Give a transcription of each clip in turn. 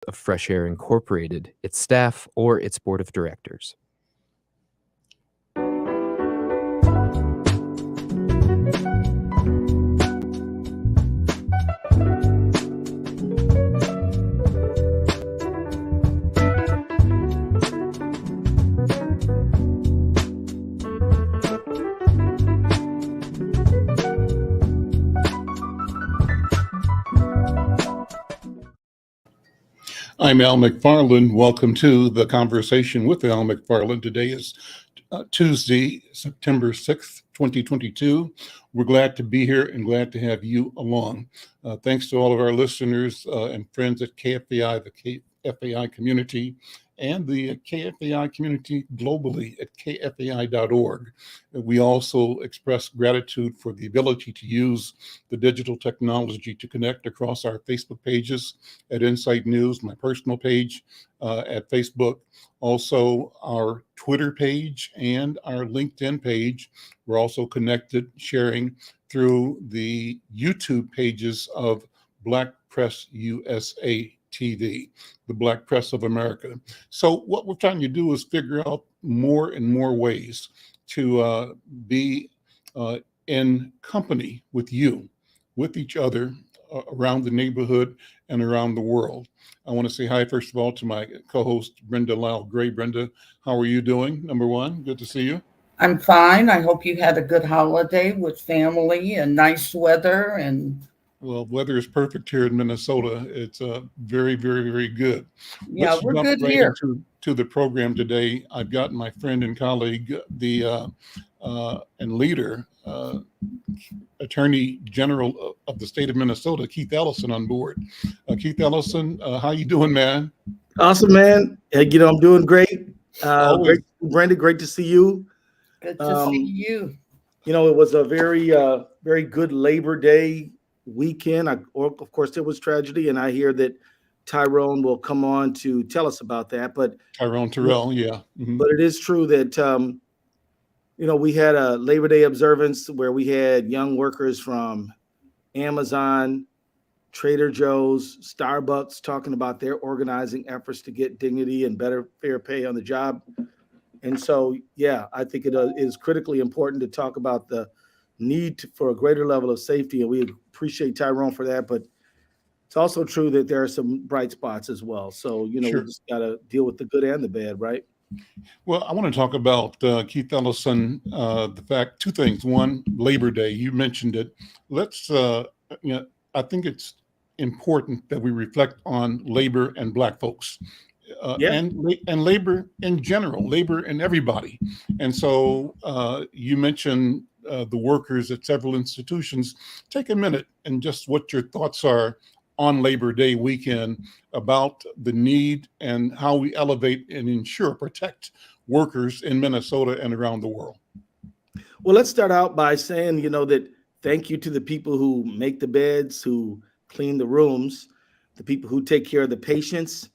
of Fresh Air Incorporated, its staff, or its board of directors. I'm Al McFarlane. Welcome to the conversation with Al McFarlane. Today is Tuesday, September 6th, 2022. We're glad to be here and glad to have you along. Thanks to all of our listeners and friends at KFAI, the KFAI community, and the KFAI community globally at kfai.org. We also express gratitude for the ability to use the digital technology to connect across our Facebook pages at Insight News, my personal page at Facebook, also our Twitter page and our LinkedIn page. We're also connected, sharing through the YouTube pages of Black Press USA TV, the Black Press of America. So what we're trying to do is figure out more and more ways to be in company with you, with each other, around the neighborhood and around the world. I want to say hi, first of all, to my co-host, Brenda Lyle-Gray. Brenda, how are you doing? Number one, good to see you. I'm fine. I hope you had a good holiday with family and nice weather. Well, weather is perfect here in Minnesota. It's very, very, very good. Yeah, Let's we're jump good right here. into the program today. I've got my friend and colleague, the and leader, Attorney General of the state of Minnesota, Keith Ellison, on board. Keith Ellison, how you doing, man? Awesome, man. I'm doing great. Always. Great, Brenda. Great to see you. Good to see you. It was a very good Labor Day weekend. Of course, there was tragedy, and I hear that Tyrone will come on to tell us about that. But Tyrone Terrell, yeah. Mm-hmm. But it is true that we had a Labor Day observance where we had young workers from Amazon, Trader Joe's, Starbucks talking about their organizing efforts to get dignity and better fair pay on the job. And so, yeah, I think it is critically important to talk about the need for a greater level of safety. And we appreciate Tyrone for that. But it's also true that there are some bright spots as well. So, Sure. We just got to deal with the good and the bad, right? Well, I want to talk about Keith Ellison, the fact, two things. One, Labor Day, you mentioned it. Let's, I think it's important that we reflect on labor and Black folks. And labor in general, labor in everybody. And so you mentioned the workers at several institutions. Take a minute and just what your thoughts are on Labor Day weekend about the need and how we elevate and protect workers in Minnesota and around the world. Well, let's start out by saying, that thank you to the people who make the beds, who clean the rooms, the people who take care of the patients.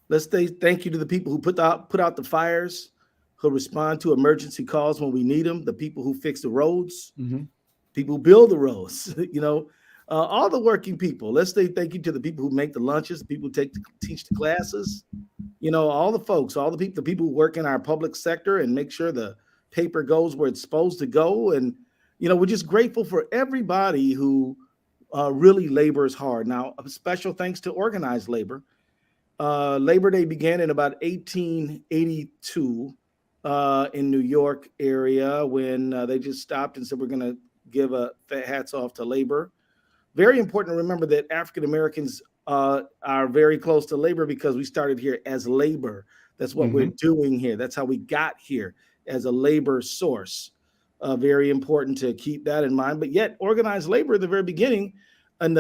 Let's say thank you to the people who put out the fires, who respond to emergency calls when we need them, the people who fix the roads, people who build the roads, all the working people. Let's say thank you to the people who make the lunches, the people who teach the classes, all the folks, all the people who work in our public sector and make sure the paper goes where it's supposed to go. And, we're just grateful for everybody who really labors hard. Now, a special thanks to organized labor. Labor Day began in about 1882 in New York area when they just stopped and said, we're going to give a hats off to labor. Very important to remember that African Americans are very close to labor because we started here as labor. That's what we're doing here. That's how we got here, as a labor source. Very important to keep that in mind. But yet organized labor in the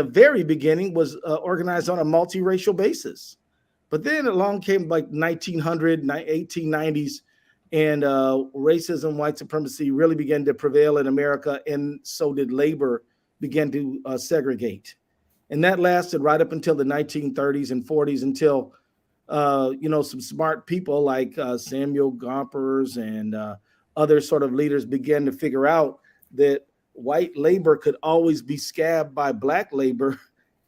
very beginning was organized on a multiracial basis. But then along came like 1900, 1890s, and racism, white supremacy really began to prevail in America, and so did labor begin to segregate. And that lasted right up until the 1930s and 40s until, some smart people like Samuel Gompers and other sort of leaders began to figure out that white labor could always be scabbed by Black labor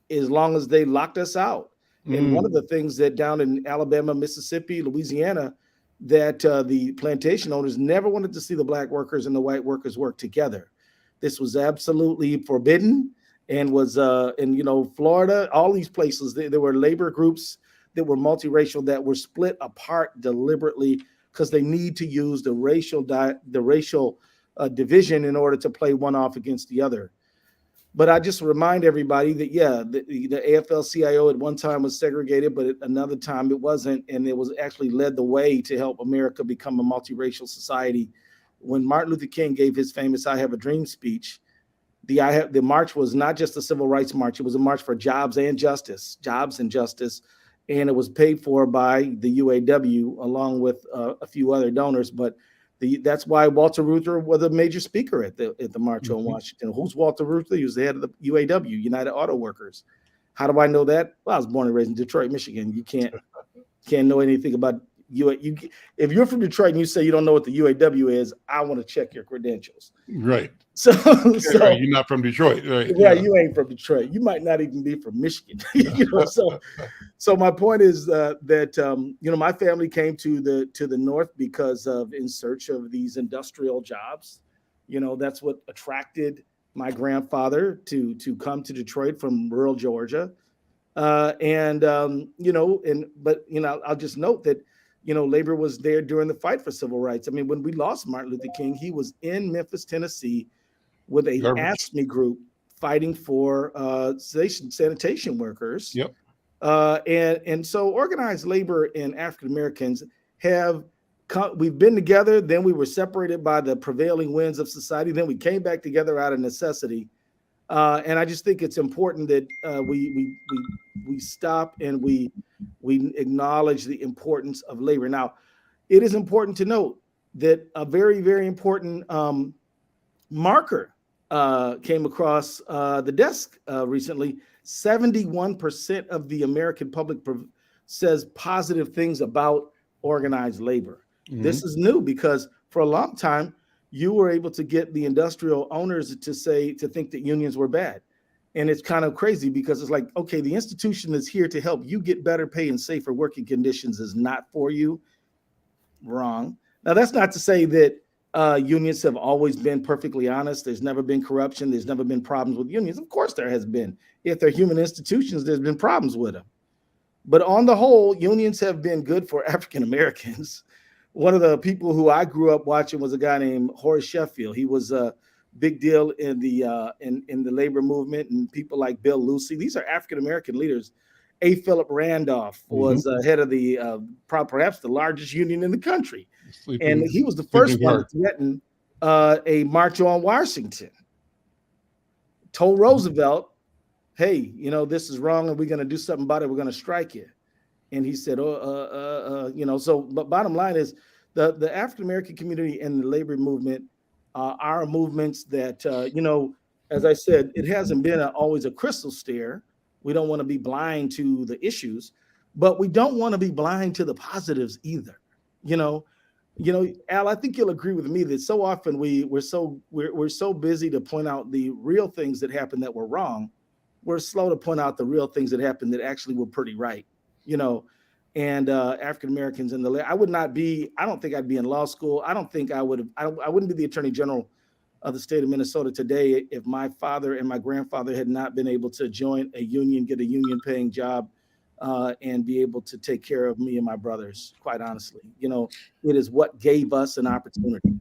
as long as they locked us out. And one of the things that down in Alabama, Mississippi, Louisiana, that the plantation owners never wanted to see the black workers and the white workers work together. This was absolutely forbidden, and was in Florida, all these places, there were labor groups that were multiracial that were split apart deliberately because they need to use the racial division in order to play one off against the other. But I just remind everybody that, the AFL-CIO at one time was segregated, but at another time it wasn't. And it was actually led the way to help America become a multiracial society. When Martin Luther King gave his famous I Have a Dream speech, the march was not just a civil rights march. It was a march for jobs and justice. And it was paid for by the UAW along with a few other donors. But that's why Walter Reuther was a major speaker at the March on Washington. Who's Walter Reuther? He was the head of the UAW, United Auto Workers. How do I know that? Well, I was born and raised in Detroit, Michigan. You can't know anything about if you're from Detroit and you say you don't know what the UAW is, I want to check your credentials. Right. So you're not from Detroit, right? Yeah, you ain't from Detroit. You might not even be from Michigan. So my point is that my family came to the north because of in search of these industrial jobs. That's what attracted my grandfather to come to Detroit from rural Georgia. I'll just note that labor was there during the fight for civil rights. I mean, when we lost Martin Luther King, he was in Memphis, Tennessee, with a AFSCME group fighting for sanitation workers. Yep. And so organized labor and African Americans we've been together. Then we were separated by the prevailing winds of society. Then we came back together out of necessity. And I just think it's important that we stop and we acknowledge the importance of labor. Now, it is important to note that a very, very important marker came across the desk recently. 71% of the American public says positive things about organized labor. This is new because for a long time, you were able to get the industrial owners to think that unions were bad. And it's kind of crazy because it's like, okay, the institution is here to help you get better pay and safer working conditions is not for you. Wrong. Now, that's not to say that unions have always been perfectly honest. There's never been corruption. There's never been problems with unions. Of course there has been. If they're human institutions, there's been problems with them. But on the whole, unions have been good for African Americans. One of the people who I grew up watching was a guy named Horace Sheffield. He was a big deal in the labor movement, and people like Bill Lucey. These are African American leaders. A. Philip Randolph was head of the perhaps the largest union in the country, and he was the first one to threaten a march on Washington. Told Roosevelt, "Hey, this is wrong, and we're going to do something about it. We're going to strike you." And he said, but bottom line is the African-American community and the labor movement are movements that, as I said, it hasn't been always a crystal stare. We don't want to be blind to the issues, but we don't want to be blind to the positives either. Al, I think you'll agree with me that so often we're so busy to point out the real things that happened that were wrong. We're slow to point out the real things that happened that actually were pretty right. And African Americans in I don't think I'd be in law school. I wouldn't be the Attorney General of the state of Minnesota today if my father and my grandfather had not been able to join a union, get a union paying job, and be able to take care of me and my brothers, quite honestly. It is what gave us an opportunity.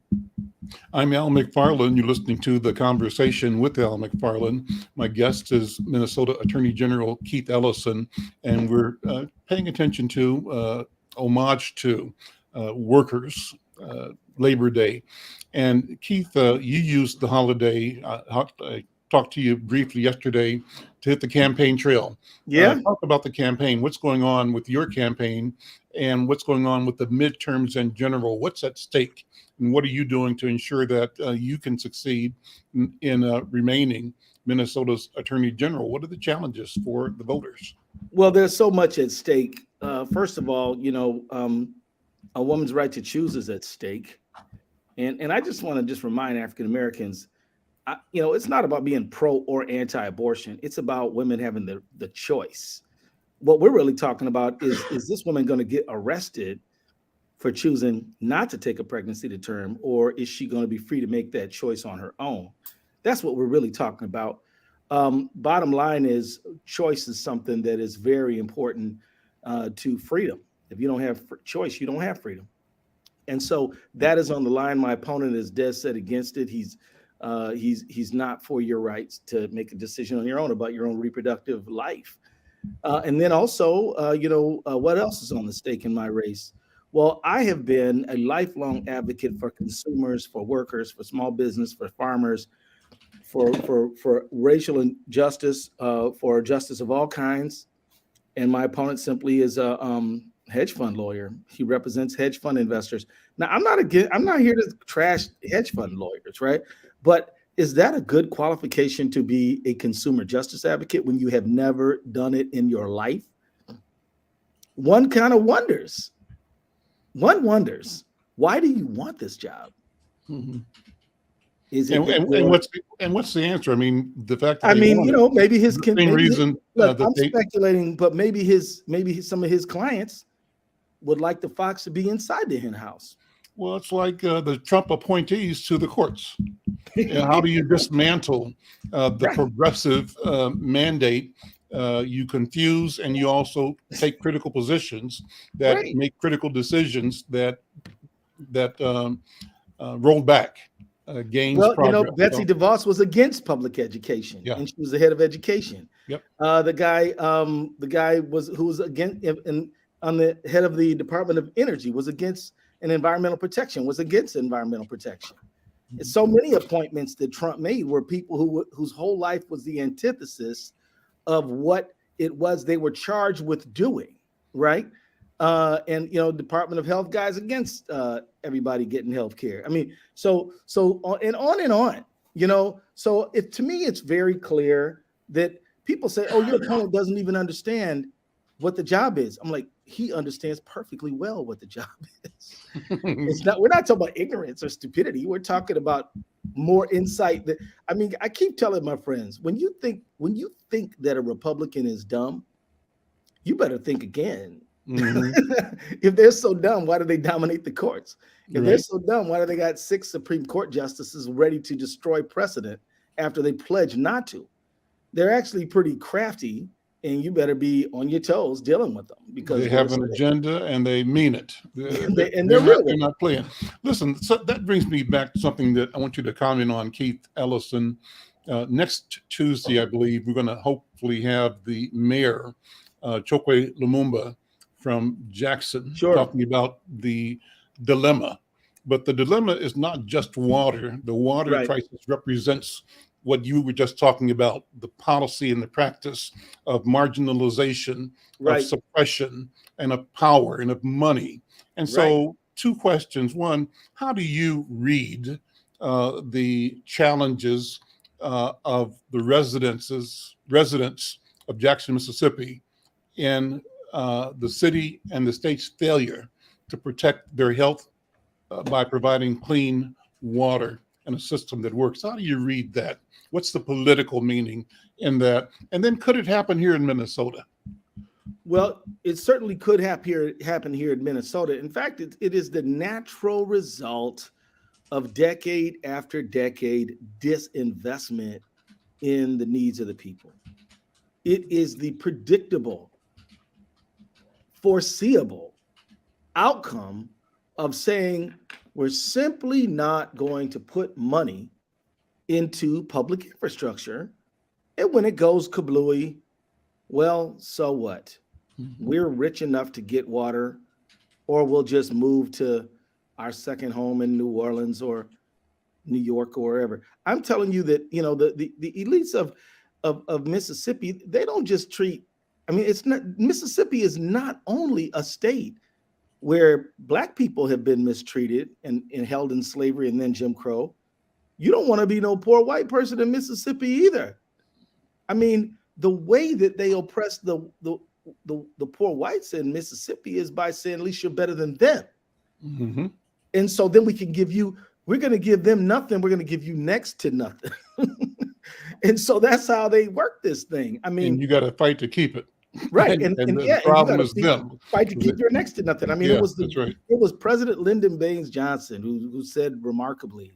I'm Al McFarlane. You're listening to The Conversation with Al McFarlane. My guest is Minnesota Attorney General Keith Ellison, and we're paying attention to homage to workers, Labor Day. And Keith, you used the holiday, I talked to you briefly yesterday, to hit the campaign trail. Yeah. Talk about the campaign. What's going on with your campaign and what's going on with the midterms in general? What's at stake? And what are you doing to ensure that you can succeed in remaining Minnesota's Attorney General? What are the challenges for the voters? Well, there's so much at stake. First of all, a woman's right to choose is at stake. And I just want to remind African Americans, it's not about being pro or anti-abortion. It's about women having the choice. what we're really talking about is this woman going to get arrested for choosing not to take a pregnancy to term, or is she going to be free to make that choice on her own? That's what we're really talking about. Bottom line is, choice is something that is very important to freedom. If you don't have choice, you don't have freedom. And so that is on the line. My opponent is dead set against it. He's not for your rights to make a decision on your own about your own reproductive life. And then also, what else is on the stake in my race? Well, I have been a lifelong advocate for consumers, for workers, for small business, for farmers, for racial injustice, for justice of all kinds. And my opponent simply is a hedge fund lawyer. He represents hedge fund investors. Now, I'm not here to trash hedge fund lawyers, right? But is that a good qualification to be a consumer justice advocate when you have never done it in your life? One kind of wonders. One wonders, why do you want this job? Mm-hmm. Is it and what's the answer? I mean, the fact that maybe his reason. I'm speculating, but maybe some of his clients would like the fox to be inside the hen house. Well, it's like the Trump appointees to the courts. How do you dismantle the progressive mandate? You confuse, and you also take critical positions that make critical decisions that roll back gains. Well, Betsy DeVos was against public education, and she was the head of education. Yep. The guy who was against, on the head of the Department of Energy, was against environmental protection. And so many appointments that Trump made were people whose whole life was the antithesis of what it was they were charged with doing, right? Department of Health guys against everybody getting health care. I mean, so on and on. So to me, it's very clear that people say, "Oh, your opponent doesn't even understand what the job is." I'm like, he understands perfectly well what the job is. We're not talking about ignorance or stupidity. We're talking about more insight. I keep telling my friends, when you think that a Republican is dumb, you better think again. Mm-hmm. If they're so dumb, why do they dominate the courts? If they're so dumb, why do they got 6 Supreme Court justices ready to destroy precedent after they pledge not to? They're actually pretty crafty, and you better be on your toes dealing with them, because they have an agenda and they mean it. They're not playing. Listen, so that brings me back to something that I want you to comment on, Keith Ellison. Next Tuesday, I believe, we're going to hopefully have the mayor, Chokwe Lumumba, from Jackson, talking about the dilemma. But the dilemma is not just water. The water crisis represents what you were just talking about, the policy and the practice of marginalization, of suppression, and of power, and of money. And so 2 questions. One, how do you read the challenges of the residents of Jackson, Mississippi, in the city and the state's failure to protect their health by providing clean water and a system that works? How do you read that? What's the political meaning in that? And then could it happen here in Minnesota? Well, it certainly could happen here in Minnesota. In fact, it is the natural result of decade after decade disinvestment in the needs of the people. It is the predictable, foreseeable outcome of saying we're simply not going to put money into public infrastructure. And when it goes kablooey, well, so what? Mm-hmm. We're rich enough to get water, or we'll just move to our second home in New Orleans or New York or wherever. I'm telling you that, the elites of Mississippi, they don't just treat, Mississippi is not only a state where Black people have been mistreated and held in slavery and then Jim Crow. You don't want to be no poor white person in Mississippi either. The way that they oppress the poor whites in Mississippi is by saying, at least you're better than them. Mm-hmm. And so then we're going to give them nothing. We're going to give you next to nothing. And so that's how they work this thing. And you got to fight to keep it. Right. And And the yeah, and you problem got is to them. fight to keep your next to nothing. I mean, Yeah, it was that's right. it was President Lyndon Baines Johnson who said remarkably,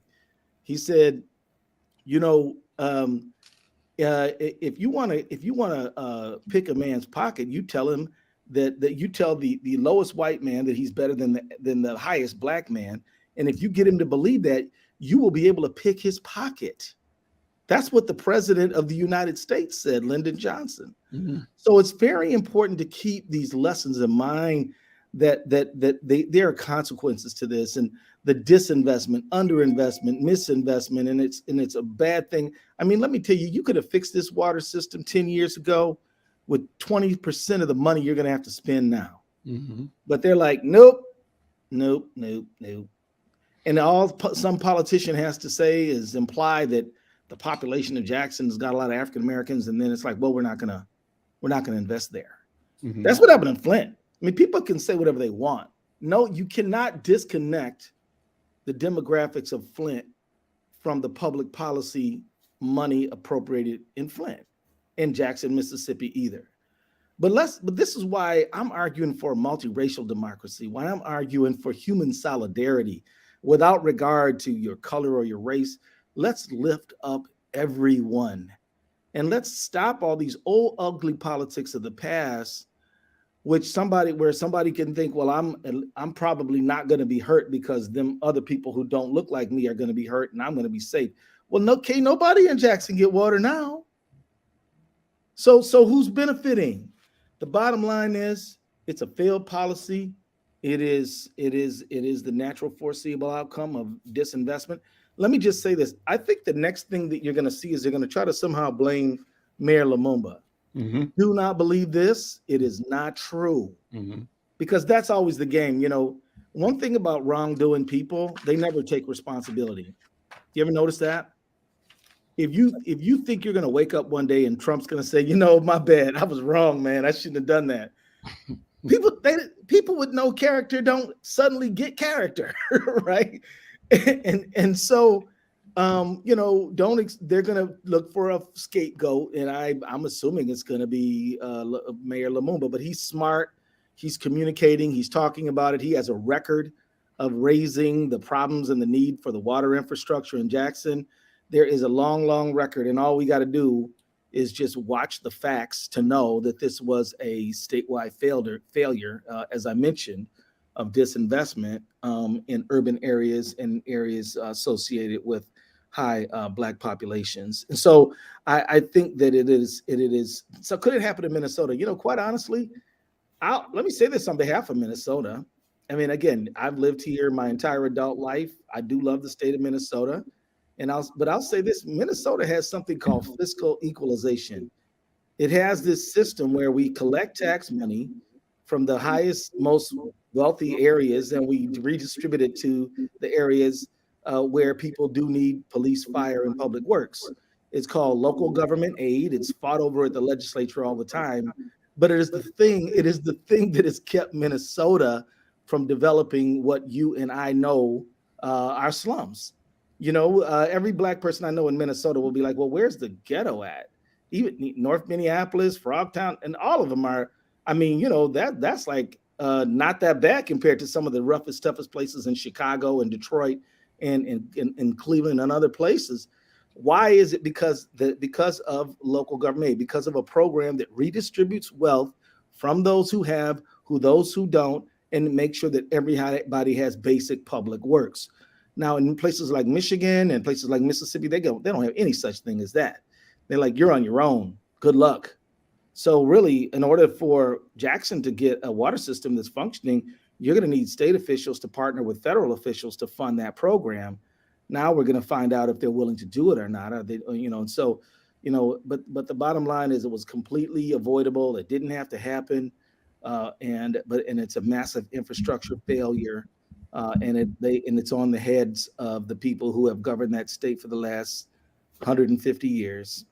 he said, you know, if you want to pick a man's pocket, you tell him that you tell the lowest white man that he's better than the highest black man, and if you get him to believe that, you will be able to pick his pocket. That's what the president of the United States said, Lyndon Johnson. Mm-hmm. So it's very important to keep these lessons in mind that there are consequences to this, and the disinvestment, underinvestment, misinvestment, and it's a bad thing. I mean, let me tell you, you could have fixed this water system 10 years ago with 20% of the money you're going to have to spend now. Mm-hmm. But they're like, nope, nope, nope, nope. And all some politician has to say is imply that the population of Jackson has got a lot of African Americans, and then it's like, well, we're not gonna invest there. Mm-hmm. That's what happened in Flint. I mean, people can say whatever they want. No, you cannot disconnect the demographics of Flint from the public policy money appropriated in Flint and Jackson, Mississippi either. But this is why I'm arguing for a multiracial democracy, why I'm arguing for human solidarity without regard to your color or your race. Let's lift up everyone, and let's stop all these old ugly politics of the past, where somebody can think, well, I'm probably not going to be hurt because them other people who don't look like me are going to be hurt, and I'm going to be safe. Well, no, can't nobody in Jackson get water now. So who's benefiting? The bottom line is it's a failed policy. It is the natural foreseeable outcome of disinvestment. Let me just say this. I think the next thing that you're going to see is they're going to try to somehow blame Mayor Lumumba. Mm-hmm. Do not believe this. It is not true. Mm-hmm. Because that's always the game. You know, one thing about wrongdoing people, they never take responsibility. You ever notice that? If you think you're going to wake up one day and Trump's going to say, you know, my bad, I was wrong, man, I shouldn't have done that. People with no character don't suddenly get character, right? And so, you know, they're going to look for a scapegoat, and I'm assuming it's going to be Mayor Lumumba. But he's smart, he's communicating, he's talking about it. He has a record of raising the problems and the need for the water infrastructure in Jackson. There is a long, long record, and all we got to do is just watch the facts to know that this was a statewide failure, as I mentioned, of disinvestment in urban areas and areas associated with high Black populations. And so I think that it is. So could it happen in Minnesota? You know, quite honestly, let me say this on behalf of Minnesota. I mean, again, I've lived here my entire adult life. I do love the state of Minnesota. But I'll say this: Minnesota has something called fiscal equalization. It has this system where we collect tax money from the highest, most wealthy areas, and we redistribute it to the areas where people do need police, fire, and public works. It's called local government aid. It's fought over at the legislature all the time, but it is the thing that has kept Minnesota from developing what you and I know are slums. You know, every Black person I know in Minnesota will be like, well, where's the ghetto at? Even North Minneapolis, Frogtown, and all of them are, I mean, you know, that's like not that bad compared to some of the roughest, toughest places in Chicago and Detroit and in Cleveland and other places. Why is it? Because of local government aid, because of a program that redistributes wealth from those who have, those who don't, and make sure that everybody has basic public works. Now, in places like Michigan and places like Mississippi, they don't have any such thing as that. They're like, you're on your own. Good luck. So really, in order for Jackson to get a water system that's functioning, you're going to need state officials to partner with federal officials to fund that program. Now we're going to find out if they're willing to do it or not. Are they, you know, and so, you know, but the bottom line is it was completely avoidable. It didn't have to happen. And it's a massive infrastructure failure. And it's on the heads of the people who have governed that state for the last 150 years.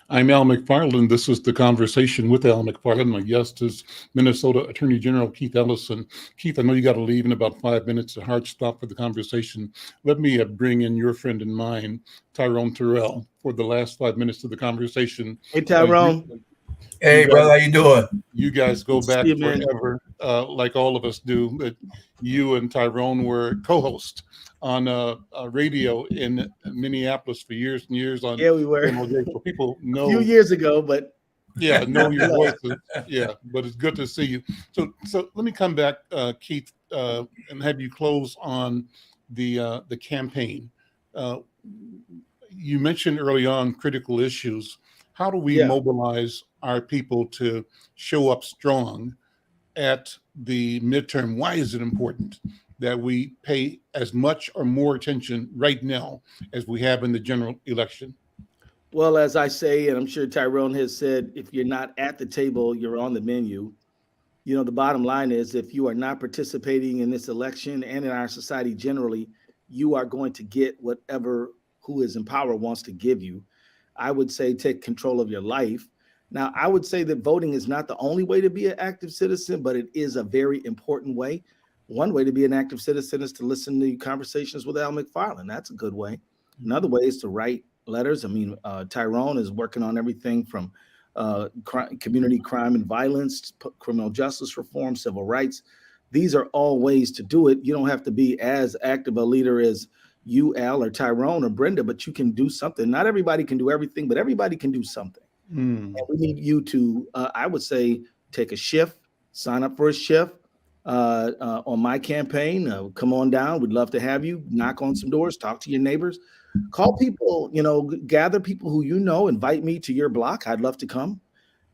I'm Al McFarlane. This is The Conversation with Al McFarlane. My guest is Minnesota Attorney General Keith Ellison. Keith, I know you got to leave in about 5 minutes, a hard stop for the conversation. Let me bring in your friend and mine, Tyrone Terrell, for the last 5 minutes of the conversation. Hey, Tyrone. Hey, brother, how you doing? You guys go Good to back see you, man. forever, like all of us do. But you and Tyrone were co-hosts on radio in Minneapolis for years and years on Yeah, we were KMOJ. So people a few know, years ago, but know your voices. Yeah, but it's good to see you. So let me come back, Keith, and have you close on the campaign. You mentioned early on critical issues. How do we yeah. mobilize our people to show up strong at the midterm? Why is it important that we pay as much or more attention right now as we have in the general election? Well, as I say, and I'm sure Tyrone has said, if you're not at the table, you're on the menu. You know, the bottom line is if you are not participating in this election and in our society generally, you are going to get whatever who is in power wants to give you. I would say take control of your life. Now, I would say that voting is not the only way to be an active citizen, but it is a very important way. One way to be an active citizen is to listen to conversations with Al McFarlane. That's a good way. Another way is to write letters. I mean, Tyrone is working on everything from community crime and violence, criminal justice reform, civil rights. These are all ways to do it. You don't have to be as active a leader as you, Al, or Tyrone or Brenda, but you can do something. Not everybody can do everything, but everybody can do something. And we need you to, I would say, take a shift, sign up for a shift on my campaign. Come on down. We'd love to have you. Knock on some doors, talk to your neighbors, call people, gather people who you know, invite me to your block. I'd love to come.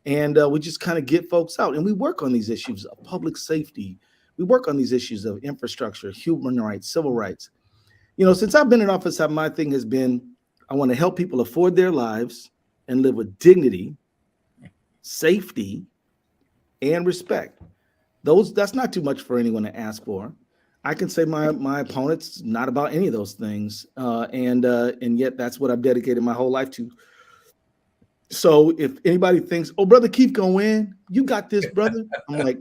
And we just kind of get folks out. And we work on these issues of public safety. We work on these issues of infrastructure, human rights, civil rights. Since I've been in office, my thing has been, I want to help people afford their lives and live with dignity, safety, and respect. That's not too much for anyone to ask for. I can say my opponent's not about any of those things, and yet that's what I've dedicated my whole life to. So if anybody thinks, "Oh, brother Keith gonna win," you got this, brother. I'm like,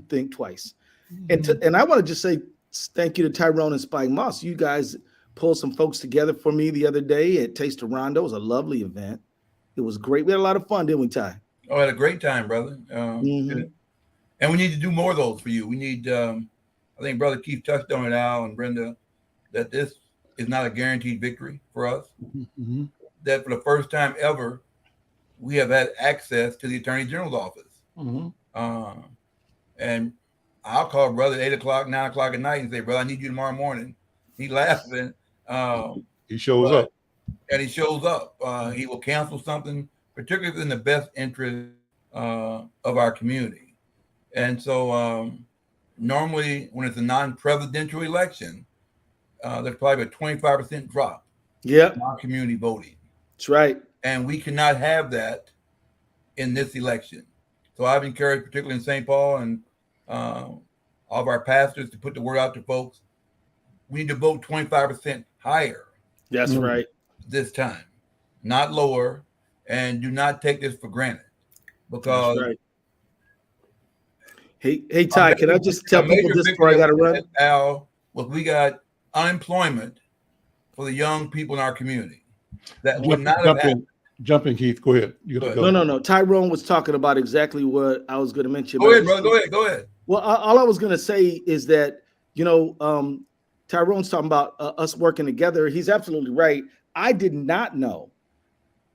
think twice. And I want to just say thank you to Tyrone and Spike Moss. You guys pulled some folks together for me the other day at Taste of Rondo. It was a lovely event. It was great. We had a lot of fun, didn't we, Ty? Oh, I had a great time, brother. And we need to do more of those for you. We need, I think Brother Keith touched on it, Al and Brenda, that this is not a guaranteed victory for us. Mm-hmm. That for the first time ever, we have had access to the Attorney General's office. Mm-hmm. And I'll call brother at 8 o'clock, 9 o'clock at night and say, "Brother, I need you tomorrow morning." He laughing. He shows up. And he shows up. He will cancel something, particularly in the best interest of our community. And so normally when it's a non-presidential election, there's probably a 25% drop in our community voting. That's right. And we cannot have that in this election. So I've encouraged, particularly in St. Paul and all of our pastors, to put the word out to folks. We need to vote 25% higher. That's right. This time, not lower, and do not take this for granted. Because that's right. Hey, Ty, can I just tell people this before I got to run? Al, we got unemployment for the young people in our community. That would not have happened. Jumping, Keith. Go ahead. No. Tyrone was talking about exactly what I was going to mention. Go ahead, brother. Go ahead. Well, all I was going to say is that, Tyrone's talking about us working together. He's absolutely right. I did not know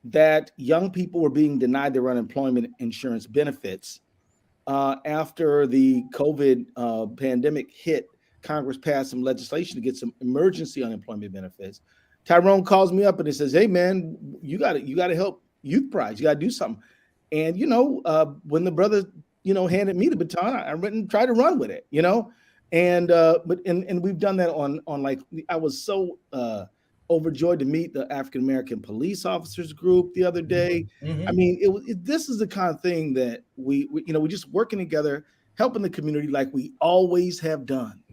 that young people were being denied their unemployment insurance benefits after the COVID pandemic hit. Congress passed some legislation to get some emergency unemployment benefits. Tyrone calls me up and he says, "Hey man, you got to help Youth Prize. You got to do something." And when the brother handed me the baton, I went and tried to run with it. And we've done that on like, I was so overjoyed to meet the African American police officers group the other day. Mm-hmm. I mean, this is the kind of thing that we just working together, helping the community like we always have done.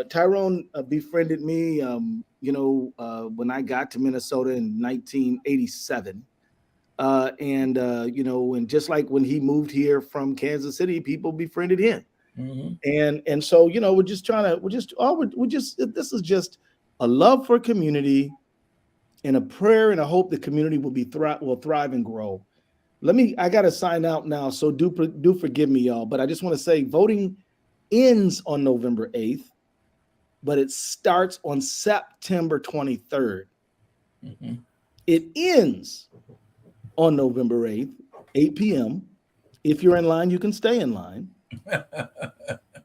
Tyrone befriended me, when I got to Minnesota in 1987. And just like when he moved here from Kansas City, people befriended him. Mm-hmm. And so, this is just a love for community and a prayer and a hope the community will thrive and grow. I got to sign out now. So do forgive me, y'all. But I just want to say voting ends on November 8th, but it starts on September 23rd. Mm-hmm. It ends on November 8th, 8 p.m. If you're in line, you can stay in line.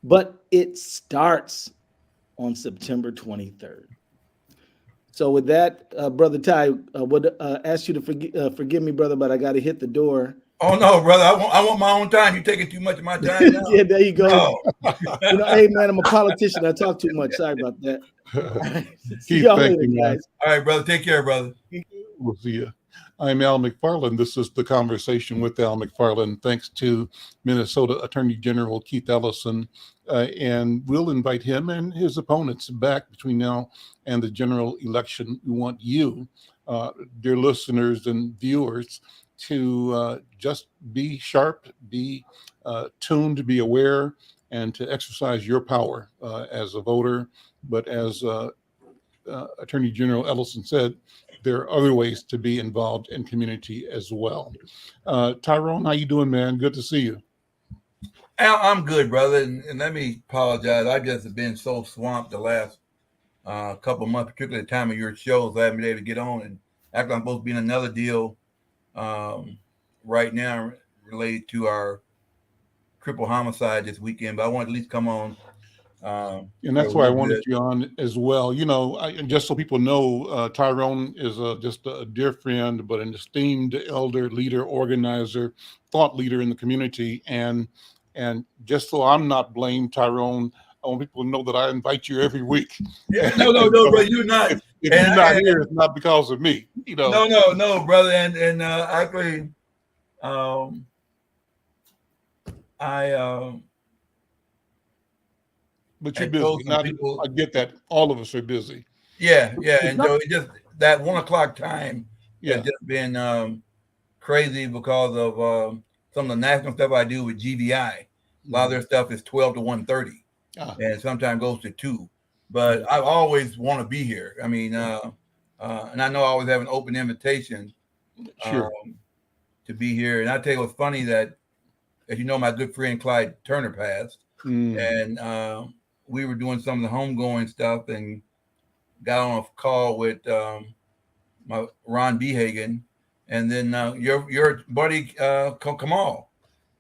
But it starts on September 23rd. So with that, Brother Ty, would ask you to forgive me, brother, but I got to hit the door. Oh no, brother! I want my own time. You're taking too much of my time now. Yeah, there you go. Oh. Hey man, I'm a politician. I talk too much. Sorry about that. See Keith, y'all thank later, you, man. guys. All right, brother. Take care, brother. We'll see you. I'm Al McFarlane. This is the conversation with Al McFarlane. Thanks to Minnesota Attorney General Keith Ellison. And we'll invite him and his opponents back between now and the general election. We want you, dear listeners and viewers, to just be sharp, be tuned, be aware, and to exercise your power as a voter. But as Attorney General Ellison said, there are other ways to be involved in community as well. Tyrone, how you doing, man? Good to see you. Al, I'm good, brother. And let me apologize. I just have been so swamped the last couple of months, particularly the time of your shows. I haven't been able to get on. And actually, I'm supposed to be in another deal right now related to our triple homicide this weekend. But I want to at least come on. And that's why I wanted you on as well. You know, just so people know, Tyrone is just a dear friend, but an esteemed elder, leader, organizer, thought leader in the community. And just so I'm not blamed, Tyrone, I want people to know that I invite you every week. Yeah, no, bro, you're not. If you're not here, it's not because of me. You know. No, brother. And actually, But you're busy. I get that. All of us are busy. Yeah. And so it just that 1 o'clock time has just been crazy because of some of the national stuff I do with GVI. A lot of their stuff is 12 to 1:30, and sometimes goes to 2. But I always want to be here. I mean, and I know I always have an open invitation to be here. And I tell you what's funny that, as you know, my good friend Clyde Turner passed, and we were doing some of the homegoing stuff and got on a call with my Ron Behagen, and then your buddy Kamal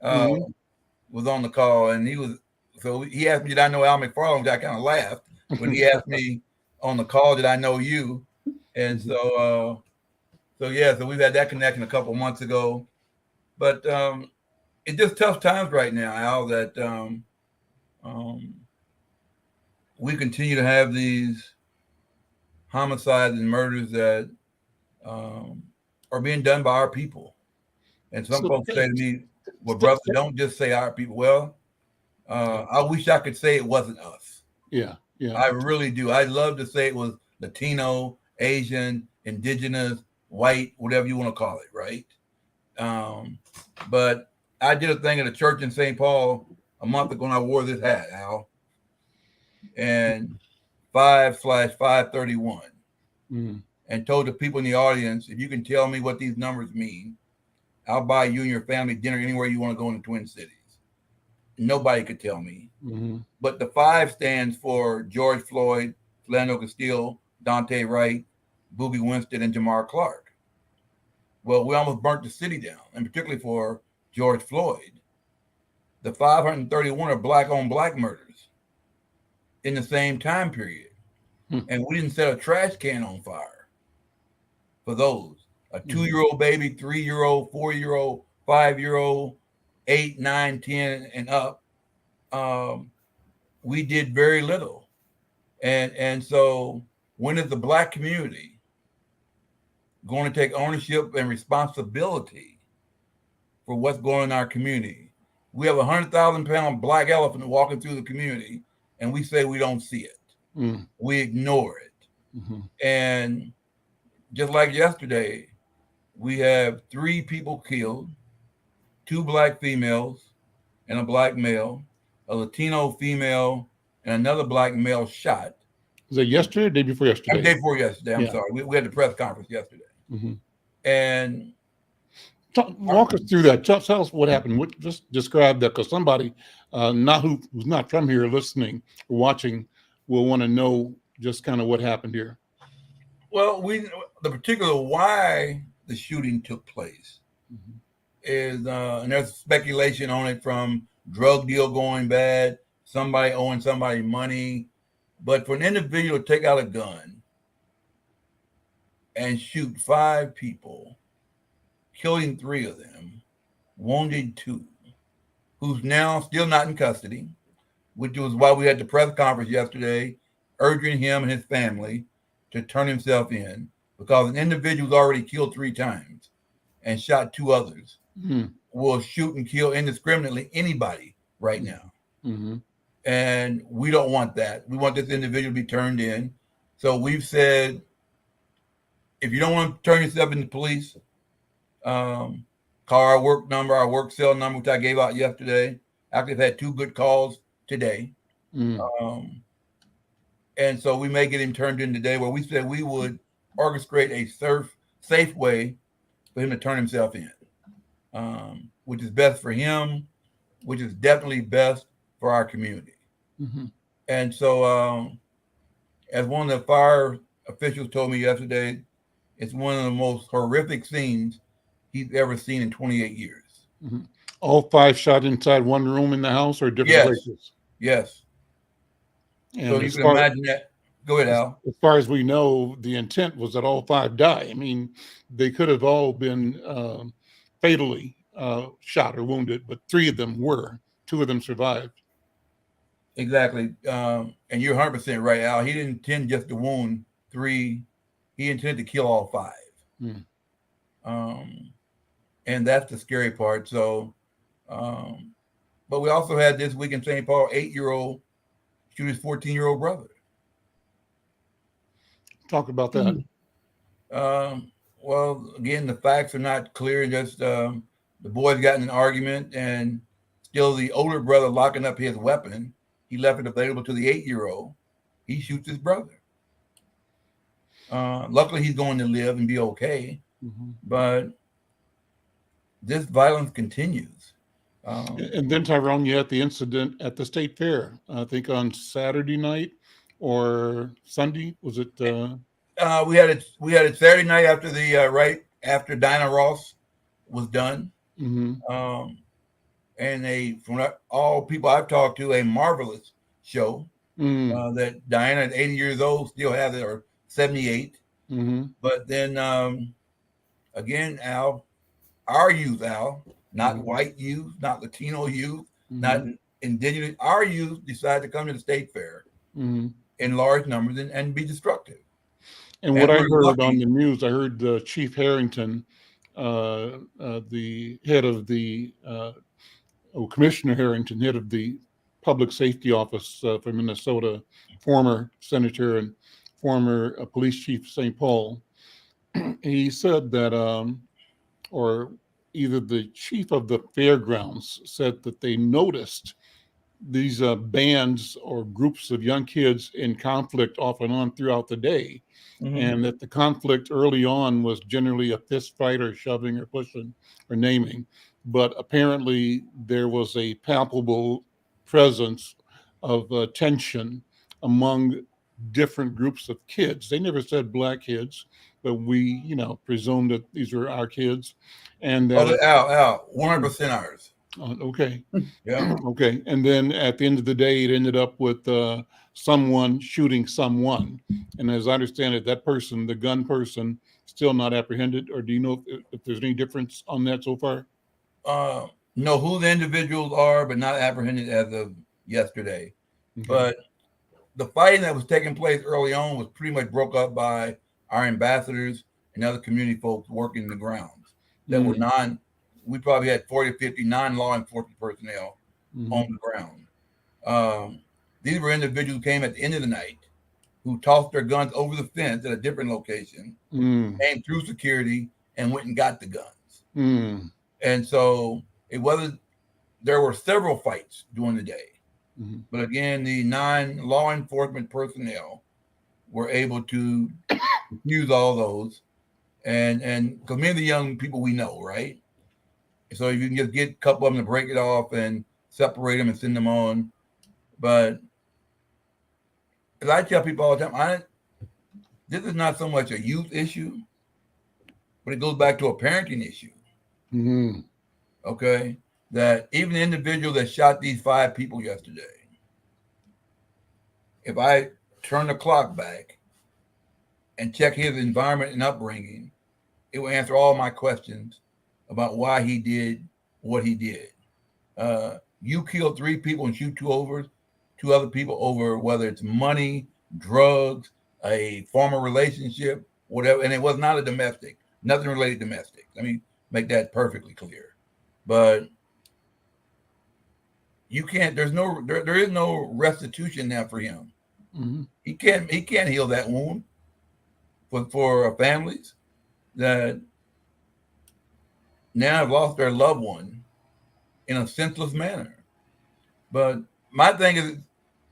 was on the call, and he asked me, did I know Al McFarlane? I kind of laughed when he asked me on the call, did I know you? And so we've had that connection a couple months ago, but it's just tough times right now, Al, that we continue to have these homicides and murders that are being done by our people. And some folks say to me, well, brother, don't just say our people. Well, I wish I could say it wasn't us. Yeah. I really do. I'd love to say it was Latino, Asian, indigenous, white, whatever you want to call it, right? But I did a thing at a church in St. Paul a month ago, and I wore this hat, Al. And 5/531, and told the people in the audience, if you can tell me what these numbers mean, I'll buy you and your family dinner anywhere you want to go in the Twin Cities. Nobody could tell me. But the 5 stands for George Floyd, Philando Castile, Dante Wright, Boobie Winston, and Jamar Clark. Well, we almost burnt the city down, and particularly for George Floyd. The 531 are black-on black murders in the same time period. And we didn't set a trash can on fire for those. A 2-year-old baby, 3-year-old, 4-year-old, 5-year-old, 8, 9, 10, and up. We did very little. And so when is the Black community going to take ownership and responsibility for what's going on in our community? We have a 100,000-pound black elephant walking through the community, and we say we don't see it. We ignore it. And just like yesterday, we have 3 people killed, 2 black females and a black male, a Latino female, and another black male shot. Was that yesterday or day before yesterday? Day before yesterday. I'm sorry. We had the press conference yesterday. And Walk us through that. Tell us what happened. Just describe that, because somebody who's not from here listening or watching will want to know just kind of what happened here. Well, the particular why the shooting took place is, and there's speculation on it, from drug deal going bad, somebody owing somebody money. But for an individual to take out a gun and shoot 5 people, killing 3 of them, wounded 2, who's now still not in custody, which was why we had the press conference yesterday, urging him and his family to turn himself in, because an individual's already killed 3 times and shot 2 others will shoot and kill indiscriminately anybody right now. And we don't want that. We want this individual to be turned in. So we've said, if you don't want to turn yourself into police, call our work number, our work cell number, which I gave out yesterday. Actually, I've had 2 good calls today. And so we may get him turned in today, where we said we would orchestrate a safe way for him to turn himself in, which is best for him, which is definitely best for our community. And so as one of the fire officials told me yesterday, it's one of the most horrific scenes he's ever seen in 28 years. All 5 shot inside one room in the house, or different places? Yes. And so you can imagine that. Go ahead, Al. As far as we know, the intent was that all 5 die. I mean, they could have all been fatally shot or wounded, but 3 of them were. 2 of them survived. Exactly. And you're 100% right, Al. He didn't intend just to wound 3. He intended to kill all 5. And that's the scary part. So, but we also had this week in St. Paul, 8-year-old shoot his 14-year-old brother. Talk about that. Well, again, the facts are not clear. Just the boys got in an argument, and still the older brother locking up his weapon. He left it available to the 8-year-old. He shoots his brother. Luckily, he's going to live and be okay. But this violence continues. And then, Tyrone, you had the incident at the state fair, I think on Saturday night or Sunday. Was it? We had it Saturday night after the after Dinah Ross was done. And from all people I've talked to, a marvelous show. That Diana at 80 years old still has it, or 78. But then again, Al, our youth, not white youth, not Latino youth, not indigenous, our youth decided to come to the state fair in large numbers and be destructive. And what I heard on the news, I heard Chief Harrington, the head of the Commissioner Harrington, head of the Public Safety Office for Minnesota, former senator and former police chief of St. Paul. He said that, or either the chief of the fairgrounds said that they noticed these bands or groups of young kids in conflict off and on throughout the day. And that the conflict early on was generally a fist fight or shoving or pushing or naming. But apparently there was a palpable presence of tension among different groups of kids. They never said black kids, but we, presumed that these were our kids. And Al, 100% ours. Okay. Yeah. Okay. And then at the end of the day, it ended up with someone shooting someone. And as I understand it, that person, the gun person, still not apprehended. Or do you know if there's any difference on that so far? Know who the individuals are, but not apprehended as of yesterday. But the fighting that was taking place early on was pretty much broke up by our ambassadors and other community folks working the grounds that were we probably had 40 or 50 non-law enforcement personnel on the ground. These were individuals who came at the end of the night, who tossed their guns over the fence at a different location, came through security, and went and got the guns. And so there were several fights during the day. But again, the non-law enforcement personnel were able to use all those. And because many of the young people we know, right? So if you can just get a couple of them to break it off and separate them and send them on. But as I tell people all the time, this is not so much a youth issue, but it goes back to a parenting issue. Mm-hmm. Okay, that even the individual that shot these 5 people yesterday, if I turn the clock back and check his environment and upbringing, it will answer all my questions about why he did what he did. You killed 3 people and shoot 2 other people over whether it's money, drugs, a former relationship, whatever. And it was not a domestic, nothing related to domestic. Let me make that perfectly clear. But you can't, there is no restitution now for him. Mm-hmm. He can't heal that wound for families that now have lost their loved one in a senseless manner. But my thing is,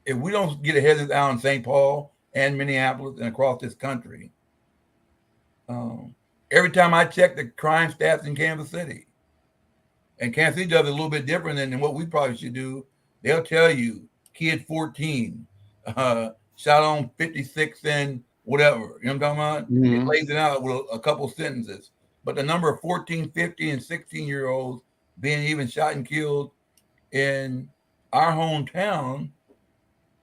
if we don't get ahead of this out in St. Paul and Minneapolis and across this country, every time I check the crime stats in Kansas City, and Kansas City does it a little bit different than what we probably should do, they'll tell you kid 14, shot on 56 and whatever. You know what I'm talking about? Mm-hmm. It lays it out with a couple sentences. But the number of 14, 15, and 16-year-olds being even shot and killed in our hometown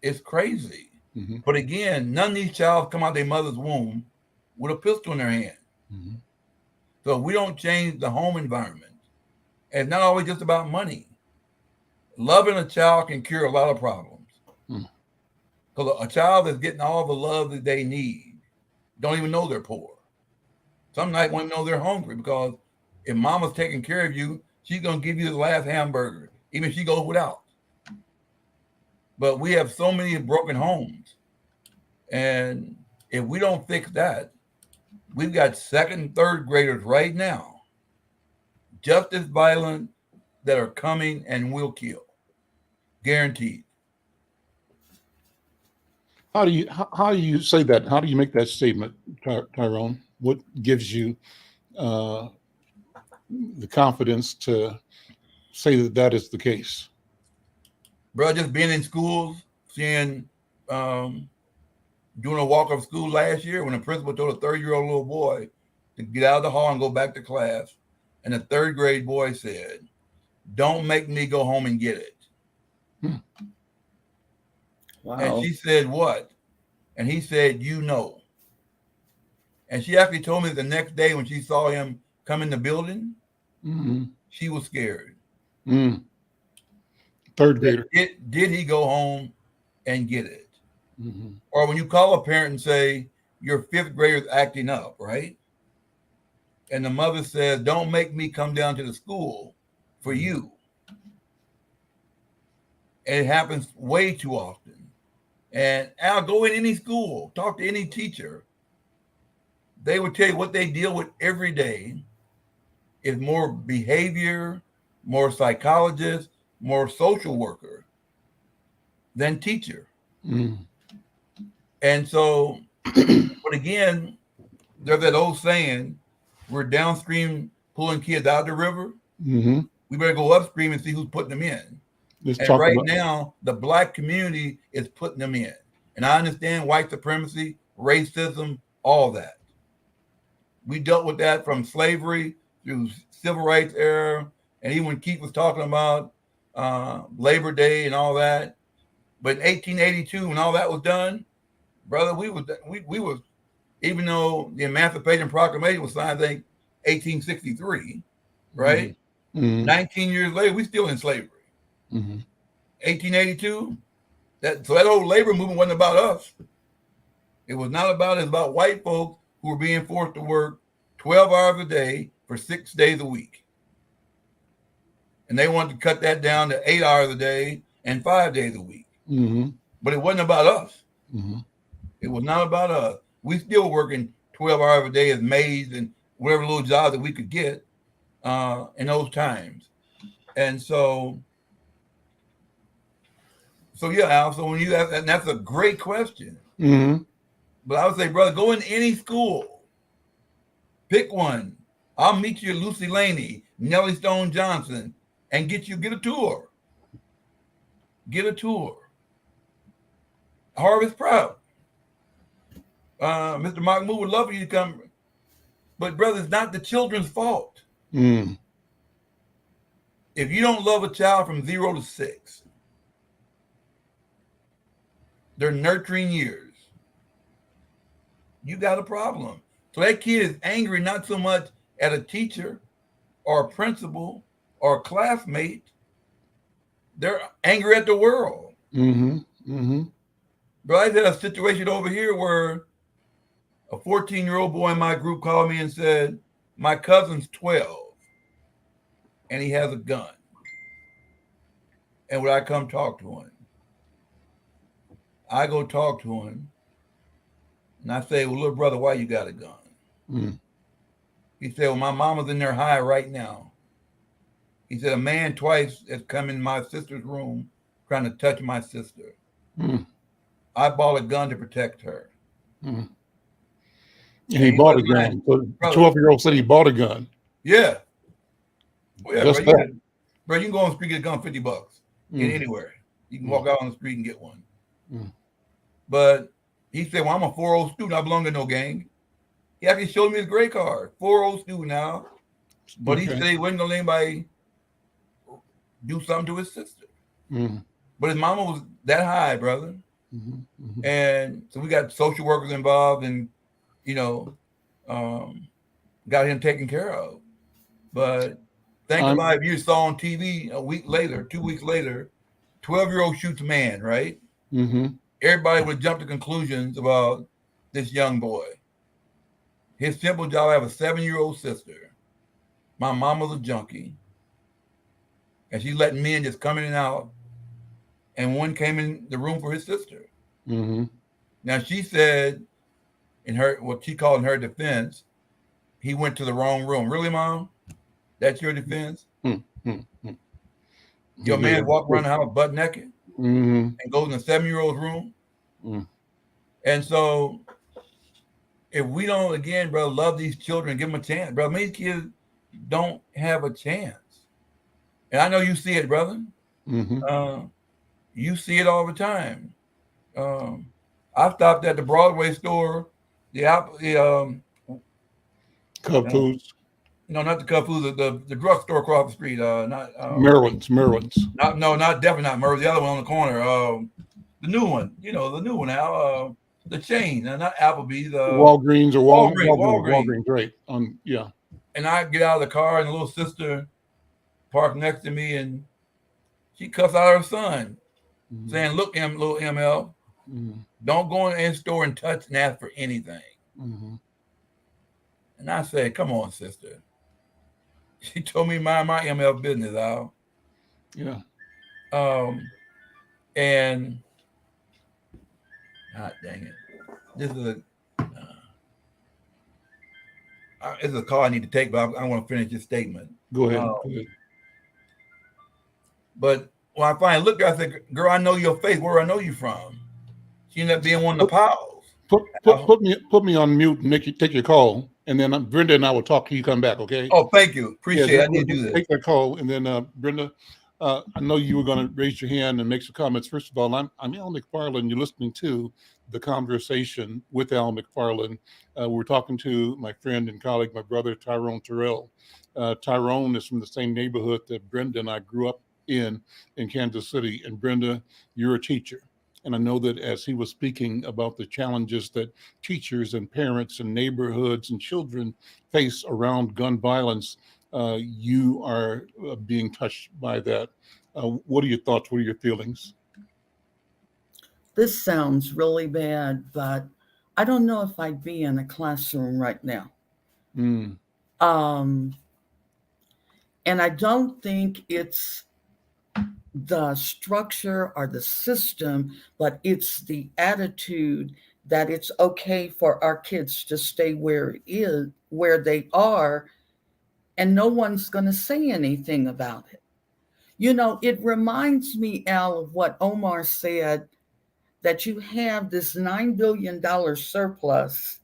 is crazy. Mm-hmm. But again, none of these children come out their mother's womb with a pistol in their hand. Mm-hmm. So we don't change the home environment. And it's not always just about money. Loving a child can cure a lot of problems. Because a child that's getting all the love that they need don't even know they're poor. Some nights won't even know they're hungry, because if mama's taking care of you, she's going to give you the last hamburger, even if she goes without. But we have so many broken homes. And if we don't fix that, we've got 2nd and 3rd graders right now, just as violent, that are coming and will kill. Guaranteed. How do you say that? How do you make that statement, Tyrone? What gives you the confidence to say that is the case? Bro, just being in schools, seeing, doing a walk of school last year when the principal told a 30-year-old little boy to get out of the hall and go back to class. And the 3rd grade boy said, "Don't make me go home and get it." Wow. And she said, "What?" And he said, "You know." And she actually told me the next day when she saw him come in the building, Mm-hmm. she was scared. 3rd grader. Did he go home and get it? Mm-hmm. Or when you call a parent and say, your 5th grader's acting up, right? And the mother says, "Don't make me come down to the school for you." And it happens way too often. And I'll go in any school, talk to any teacher. They would tell you what they deal with every day is more behavior, more psychologist, more social worker than teacher. Mm-hmm. And so, but again, there's that old saying, we're downstream pulling kids out of the river. Mm-hmm. We better go upstream and see who's putting them in. Let's And talk right about now, the Black community is putting them in. And I understand white supremacy, racism, all that. We dealt with that from slavery through civil rights era. And even when Keith was talking about Labor Day and all that. But in 1882, when all that was done, brother, we was, even though the Emancipation Proclamation was signed, I think, 1863, right? Mm-hmm. 19 years later, we still in slavery. Mm-hmm. 1882, so that whole labor movement wasn't about us. It was not about it. It was about white folks who were being forced to work 12 hours a day for 6 days a week. And they wanted to cut that down to 8 hours a day and 5 days a week. Mm-hmm. But it wasn't about us. Mm-hmm. It was not about us. We still working 12 hours a day as maids and whatever little jobs that we could get in those times. And so yeah, Al, so when you ask, and that's a great question. Mm-hmm. But I would say, brother, go in any school, pick one. I'll meet you at Lucy Laney, Nellie Stone Johnson, and get a tour. Get a tour. Harvest Proud. Mr. Mahmoud would love for you to come. But brother, it's not the children's fault. Mm. If you don't love a child from 0 to 6, their nurturing years, you got a problem. So that kid is angry not so much at a teacher or a principal or a classmate. They're angry at the world. Mm-hmm. Mm-hmm. But I had a situation over here where a 14-year-old boy in my group called me and said, my cousin's 12 and he has a gun. And would I come talk to him? I go talk to him and I say, well, little brother, why you got a gun? Mm. He said, well, my mama's in there high right now. He said, a man twice has come in my sister's room trying to touch my sister. Mm. I bought a gun to protect her. Mm. And he bought a gun. So the 12-year-old said he bought a gun. Yeah. Well, yeah, Just bro, that. you can go on the street and get a gun $50 anywhere. You can walk out on the street and get one. Mm. But he said, well, I'm a 4-0 student. I belong to no gang. He actually showed me his grade card. 4-0 student now. But he said he wasn't going to let anybody do something to his sister. Mm. But his mama was that high, brother. Mm-hmm. Mm-hmm. And so we got social workers involved and, got him taken care of. But think about if you saw on TV a week later, 2 weeks later, 12-year-old shoots a man, right? Mm-hmm. Everybody would jump to conclusions about this young boy. His simple job, I have a 7-year-old sister. My mama's a junkie. And she let men just come in and out. And one came in the room for his sister. Mm-hmm. Now she said in what she called in her defense, he went to the wrong room. Really, Mom? That's your defense? Mm-hmm. Your man walked around the house butt naked and goes in a 7-year-old's room. Mm. And so if we don't, again, bro, love these children, give them a chance, bro. Many kids don't have a chance. And I know you see it, brother. Mm-hmm. You see it all the time. I stopped at the Broadway store, the Cub Foods. No, not the Cub Foods, the drugstore across the street. Maryland's. Not definitely not Merle's. The other one on the corner. The new one. The new one now. The chain, not Applebee's. Walgreens or Walgreens. Right. Yeah. And I get out of the car, and the little sister parked next to me, and she cussed out her son, saying, "Look, little ML, don't go in the store and touch and ask for anything." Mm-hmm. And I said, "Come on, sister." She told me mind my ML business, Al. Yeah. And God dang it, this is a call I need to take, but I want to finish this statement. Go ahead. But when I finally looked at her, I said, "Girl, I know your face. Where do I know you from?" She ended up being one of the pals. Put me on mute and take your call, and then Brenda and I will talk to you. Come back, okay? Oh, thank you. Appreciate it. I need to do this. Take that call, and then Brenda, I know you were going to raise your hand and make some comments. First of all, I'm Al McFarlane. You're listening to The Conversation with Al McFarlane. We're talking to my friend and colleague, my brother, Tyrone Terrell. Tyrone is from the same neighborhood that Brenda and I grew up in Kansas City. And Brenda, you're a teacher. And I know that as he was speaking about the challenges that teachers and parents and neighborhoods and children face around gun violence, you are being touched by that. What are your thoughts? What are your feelings? This sounds really bad, but I don't know if I'd be in a classroom right now. Mm. And I don't think it's the structure or the system, but it's the attitude that it's okay for our kids to stay where they are, and no one's going to say anything about it. It reminds me, Al, of what Omar said, that you have this $9 billion surplus,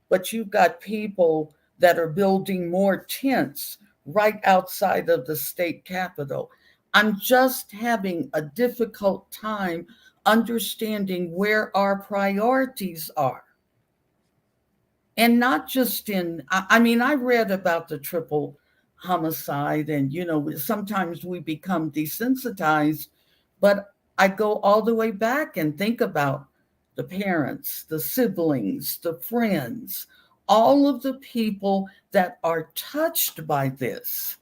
but you've got people that are building more tents right outside of the state capitol. I'm just having a difficult time understanding where our priorities are. And not just I mean, I read about the triple homicide, and, sometimes we become desensitized, but I go all the way back and think about the parents, the siblings, the friends, all of the people that are touched by this.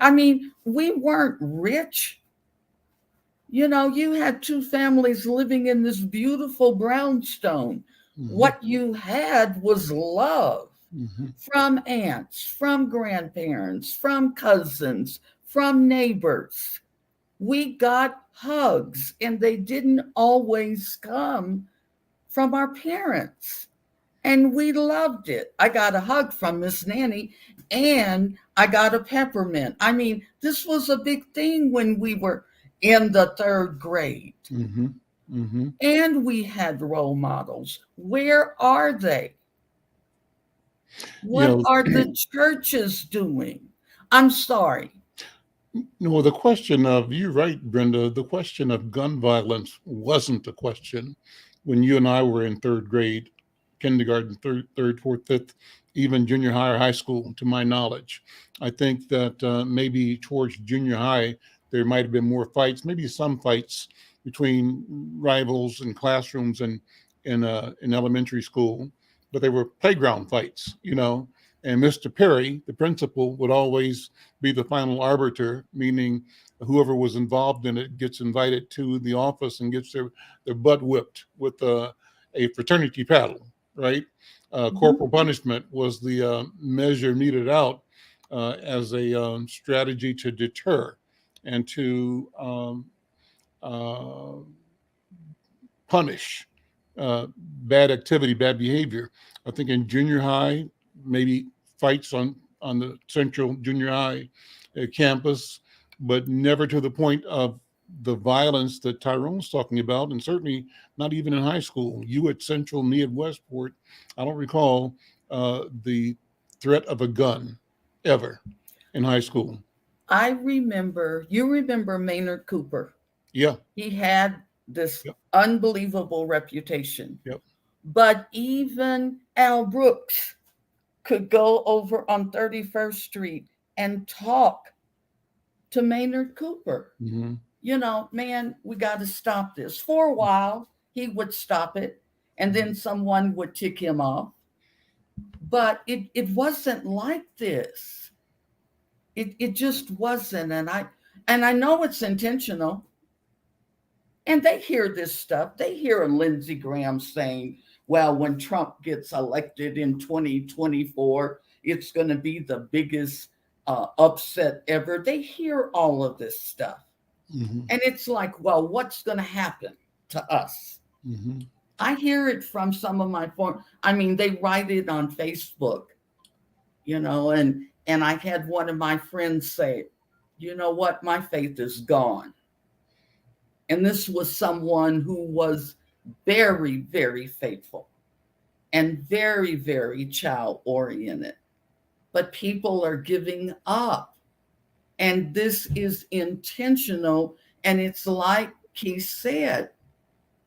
I mean, we weren't rich. You had two families living in this beautiful brownstone. What you had was love from aunts, from grandparents, from cousins, from neighbors. We got hugs, and they didn't always come from our parents. And we loved it. I got a hug from Miss Nanny, and I got a peppermint. I mean, this was a big thing when we were in the third grade. And we had role models. Where are they? What are the churches doing? I'm sorry. No, you're right, Brenda, the question of gun violence wasn't a question when you and I were in third grade, kindergarten, third, fourth, fifth, even junior high or high school, to my knowledge. I think that maybe towards junior high, there might have been more fights, maybe some fights between rivals in classrooms and in elementary school, but they were playground fights, And Mr. Perry, the principal, would always be the final arbiter, meaning whoever was involved in it gets invited to the office and gets their butt whipped with a fraternity paddle, right? Corporal punishment was the measure meted out as a strategy to deter and to punish bad activity, bad behavior. I think in junior high, maybe fights on the central junior high campus, but never to the point of the violence that Tyrone's talking about, and certainly not even in high school. You at Central, me at Westport, I don't recall the threat of a gun ever in high school. You remember Maynard Cooper. Yeah. He had this unbelievable reputation. Yep. But even Al Brooks could go over on 31st Street and talk to Maynard Cooper. Man, we got to stop this. For a while, he would stop it, and then someone would tick him off. But it wasn't like this. It just wasn't. And I know it's intentional. And they hear this stuff. They hear Lindsey Graham saying, well, when Trump gets elected in 2024, it's going to be the biggest upset ever. They hear all of this stuff. And it's like, well, what's going to happen to us? I hear it from some of my they write it on Facebook, and I had one of my friends say, you know what, my faith is gone. And this was someone who was very, very faithful and very, very child-oriented. But people are giving up. And this is intentional. And it's like he said,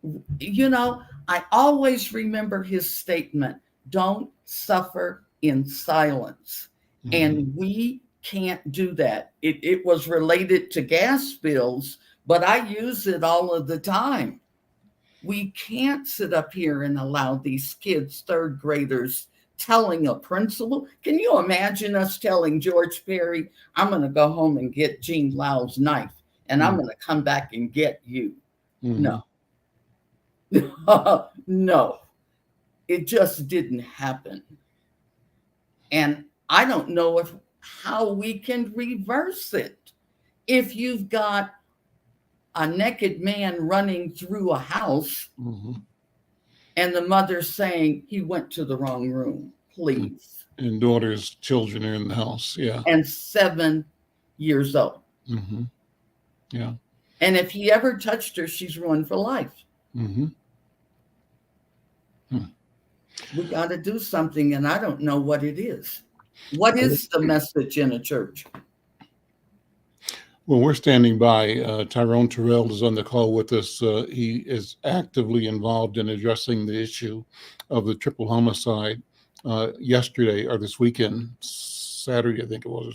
I always remember his statement, don't suffer in silence. And we can't do that. It was related to gas bills, but I use it all of the time. We can't sit up here and allow these kids, third graders, telling a principal. Can you imagine us telling George Perry, I'm going to go home and get Jean Lau's knife, and I'm going to come back and get you? No. No. It just didn't happen. And I don't know how we can reverse it. If you've got a naked man running through a house and the mother saying he went to the wrong room, please. And daughter's children are in the house. Yeah. And 7 years old. Yeah. And if he ever touched her, she's ruined for life. We got to do something, and I don't know what it is. What is the message in a church? Well, we're standing by. Tyrone Terrell is on the call with us. He is actively involved in addressing the issue of the triple homicide yesterday or this weekend, Saturday, I think it was, or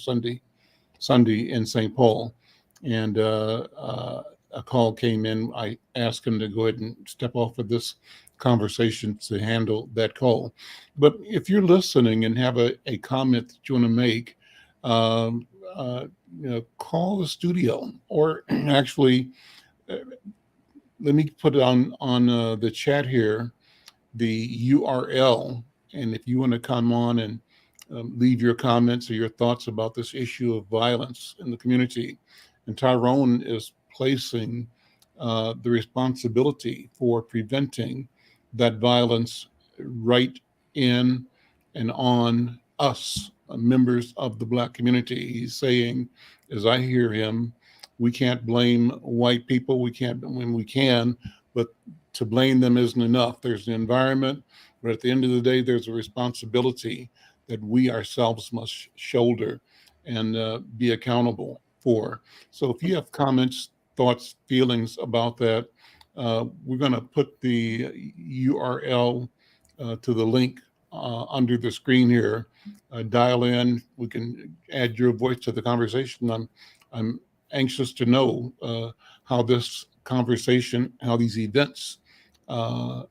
Sunday in St. Paul. And a call came in. I asked him to go ahead and step off of this conversation to handle that call. But if you're listening and have a comment that you want to make, call the studio, or actually, let me put it on the chat here, the URL. And if you want to come on and leave your comments or your thoughts about this issue of violence in the community. And Tyrone is placing the responsibility for preventing that violence right in and on us, members of the Black community. He's saying, as I hear him, we can't blame white people. We can't, when we can, but to blame them isn't enough. There's an environment, but at the end of the day, there's a responsibility that we ourselves must shoulder and be accountable for. So if you have comments, thoughts, feelings about that, we're going to put the URL to the link under the screen here. Dial in. We can add your voice to the conversation. I'm anxious to know how this conversation, how these events are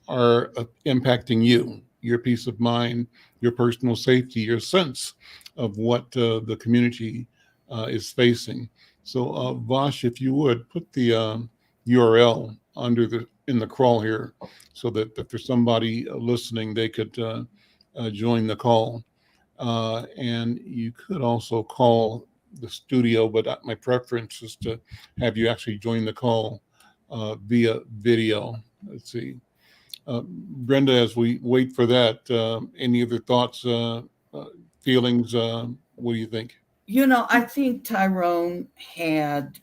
impacting you, your peace of mind, your personal safety, your sense of what the community is facing. So Vosh, if you would put the URL in the crawl here, so that if there's somebody listening, they could join the call. And you could also call the studio, but my preference is to have you actually join the call via video. Let's see. Brenda, as we wait for that, any other thoughts, feelings? What do you think? I think Tyrone had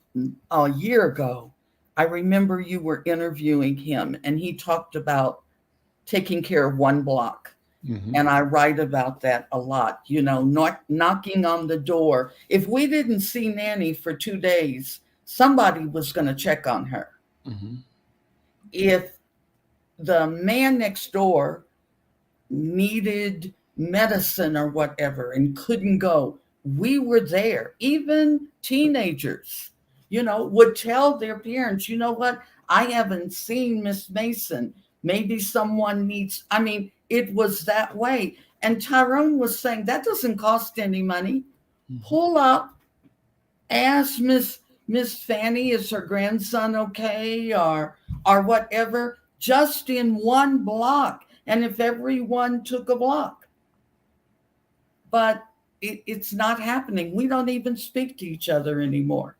a year ago, I remember you were interviewing him, and he talked about taking care of one block. Mm-hmm. And I write about that a lot, not knocking on the door. If we didn't see Nanny for 2 days, somebody was going to check on her. Mm-hmm. If the man next door needed medicine or whatever and couldn't go, we were there. Even teenagers, would tell their parents, you know what, I haven't seen Miss Mason. Maybe someone needs, it was that way. And Tyrone was saying that doesn't cost any money. Mm-hmm. Pull up, ask Miss Fanny, is her grandson okay, or whatever, just in one block. And if everyone took a block. But it's not happening. We don't even speak to each other anymore.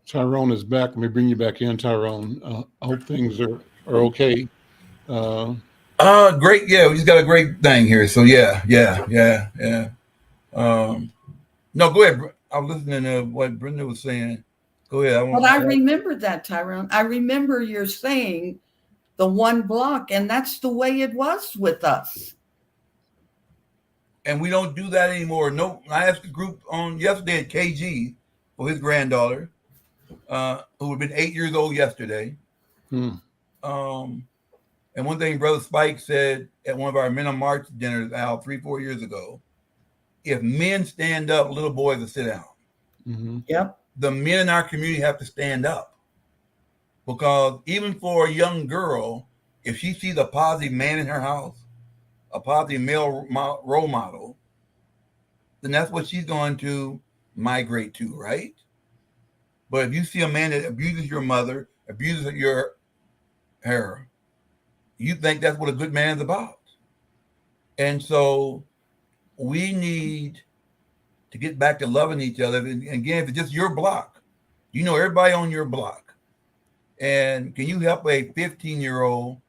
Tyrone is back. Let me bring you back in, Tyrone. I hope things are okay. Great. Yeah, we just got a great thing here. So yeah. No, go ahead. I was listening to what Brenda was saying. Go ahead. But I remember that, Tyrone. I remember you're saying the one block, and that's the way it was with us. And we don't do that anymore. No, I asked a group on yesterday at KG for his granddaughter, who had been 8 years old yesterday. And one thing Brother Spike said at one of our Men on March dinners, Al, 3-4 years ago, if men stand up, little boys will sit down. Mm-hmm. Yep. The men in our community have to stand up, because even for a young girl, if she sees a positive man in her house, a positive male role model, then that's what she's going to migrate to, right? But if you see a man that abuses your mother, abuses her, you think that's what a good man is about. And so we need to get back to loving each other. And again, if it's just your block, everybody on your block. And can you help a 15-year-old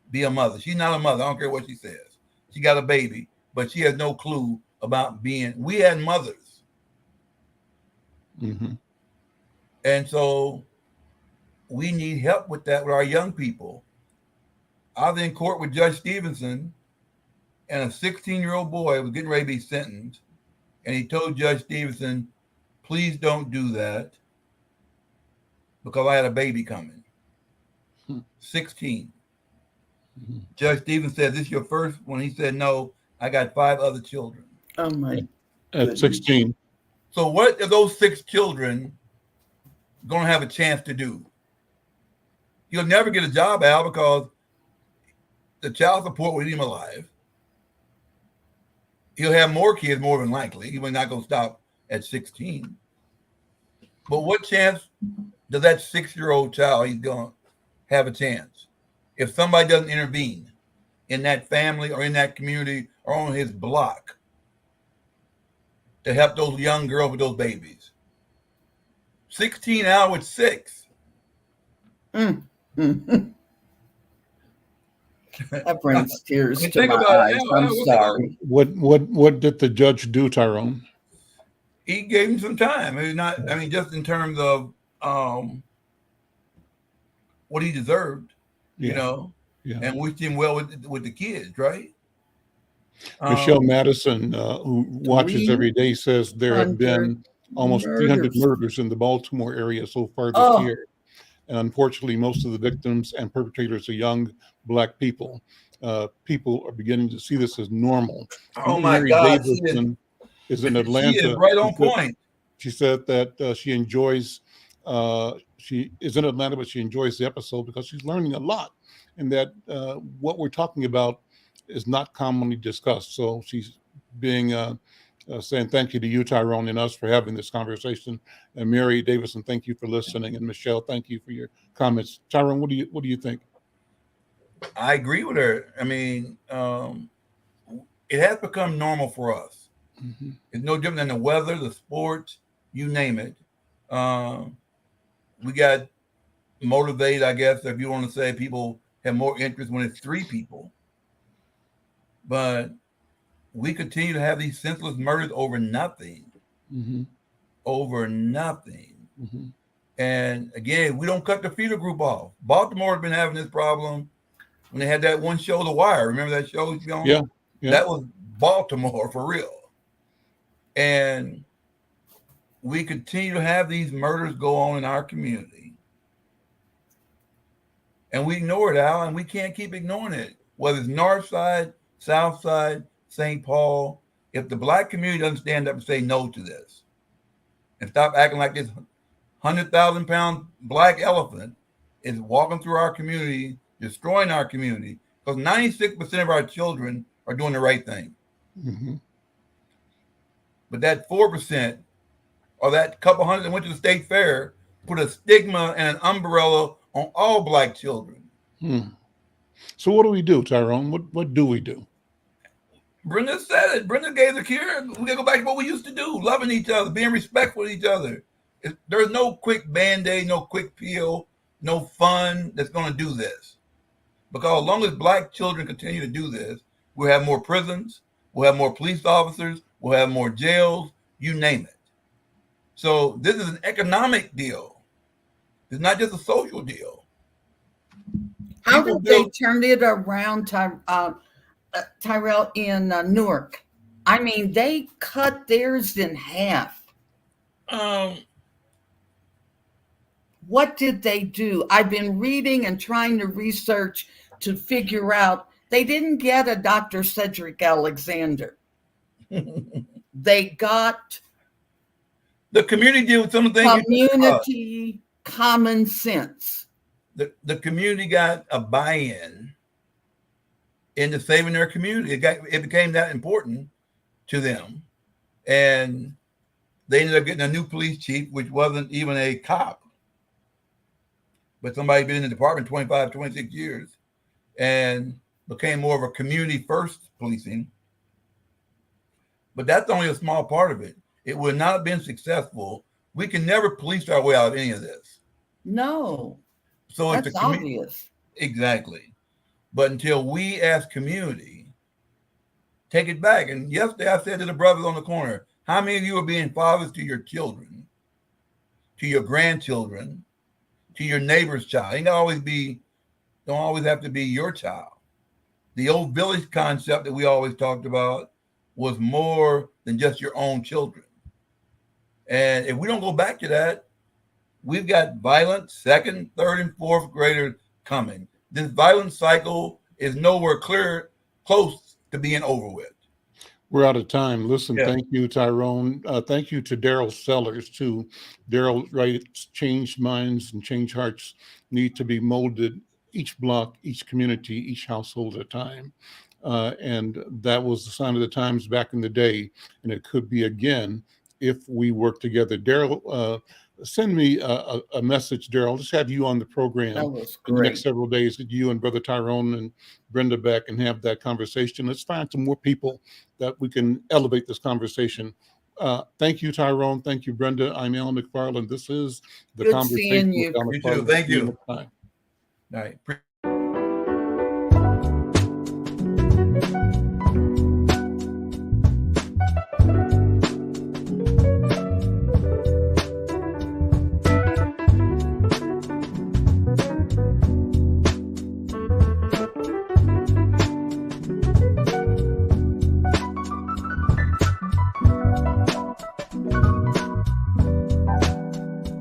be a mother? She's not a mother. I don't care what she says. She got a baby, but she has no clue about we had mothers. Mm-hmm. And so we need help with that with our young people. I was in court with Judge Stevenson, and a 16-year-old boy was getting ready to be sentenced, and he told Judge Stevenson, please don't do that because I had a baby coming. 16. Judge Stevenson said, this is your first one? He said, no, I got 5 other children. Oh my. At 16. So what are those 6 children going to have a chance to do? He'll never get a job, Al, because the child support will eat him alive. He'll have more kids, more than likely. He will not go stop at 16. But what chance does that 6-year-old child, he's going to have a chance if somebody doesn't intervene in that family or in that community or on his block to help those young girls with those babies? 16 out with 6. That brings tears to Think my about eyes. it. I'm sorry. What did the judge do, Tyrone? He gave him some time. Just in terms of what he deserved, Yeah. and wished him well with the kids, right? Michelle Madison, who watches every day, says there have been almost 300 murders in the Baltimore area so far this year. And unfortunately, most of the victims and perpetrators are young Black people. People are beginning to see this as normal. Oh my Mary God, Davidson is in Atlanta. She is right on point. She said that she enjoys, she is in Atlanta, but she enjoys the episode because she's learning a lot, and that what we're talking about is not commonly discussed. So she's being saying thank you to you, Tyrone, and us for having this conversation. And Mary Davidson, thank you for listening, and Michelle, thank you for your comments. Tyrone, what do you think? I agree with her. I mean, it has become normal for us. Mm-hmm. It's no different than the weather, the sports, you name it. We got motivated, I guess, if you want to say. People have more interest when it's 3 people. But we continue to have these senseless murders over nothing. Mm-hmm. Over nothing. Mm-hmm. And again, we don't cut the feeder group off. Baltimore has been having this problem when they had that one show, The Wire. Remember that show? Yeah. That was Baltimore for real. And we continue to have these murders go on in our community. And we ignore it, Al, and we can't keep ignoring it. Whether it's North Side, South Side, St. Paul, if the Black community doesn't stand up and say no to this and stop acting like this 100,000-pound black elephant is walking through our community, destroying our community, because 96% of our children are doing the right thing. Mm-hmm. But that 4% or that couple hundred that went to the state fair put a stigma and an umbrella on all Black children. So what do we do, Tyrone? What do we do? Brenda said it. Brenda gave the cure. We gotta go back to what we used to do, loving each other, being respectful of each other. There's no quick Band-Aid, no quick pill, no fun that's gonna do this. Because as long as Black children continue to do this, we'll have more prisons, we'll have more police officers, we'll have more jails, you name it. So this is an economic deal. It's not just a social deal. How did they turn it around, Tyrell, in Newark? I mean, they cut theirs in half. What did they do? I've been reading and trying to research to figure out. They didn't get a Dr. Cedric Alexander. They got the community deal with some of the things. Community common sense. The community got a buy-in into saving their community. It became that important to them. And they ended up getting a new police chief, which wasn't even a cop, but somebody been in the department 25, 26 years and became more of a community first policing. But that's only a small part of it. It would not have been successful. We can never police our way out of any of this. No. So that's it's obvious. Exactly. But until we as community take it back. And yesterday I said to the brothers on the corner, how many of you are being fathers to your children, to your grandchildren, to your neighbor's child? It ain't always be don't always have to be your child. The old village concept that we always talked about was more than just your own children. And if we don't go back to that, we've got violent second, third, and fourth graders coming. This violent cycle is nowhere close to being over with. We're out of time. Listen, Yeah. Thank you, Tyrone. Thank you to Daryl Sellers, too. Daryl writes, change minds and change hearts need to be molded each block, each community, each household at a time. And that was the sign of the times back in the day. And it could be again if we work together. Daryl, send me a message, Daryl. I'll just have you on the program That was in the next great. several days, that you and Brother Tyrone and Brenda back and have that conversation. Let's find some more people that we can elevate this conversation. Thank you, Tyrone. Thank you, Brenda. I'm Alan McFarlane. This is the Good conversation seeing you. with Alan You too. McFarlane. Thank See you you. next time. All right.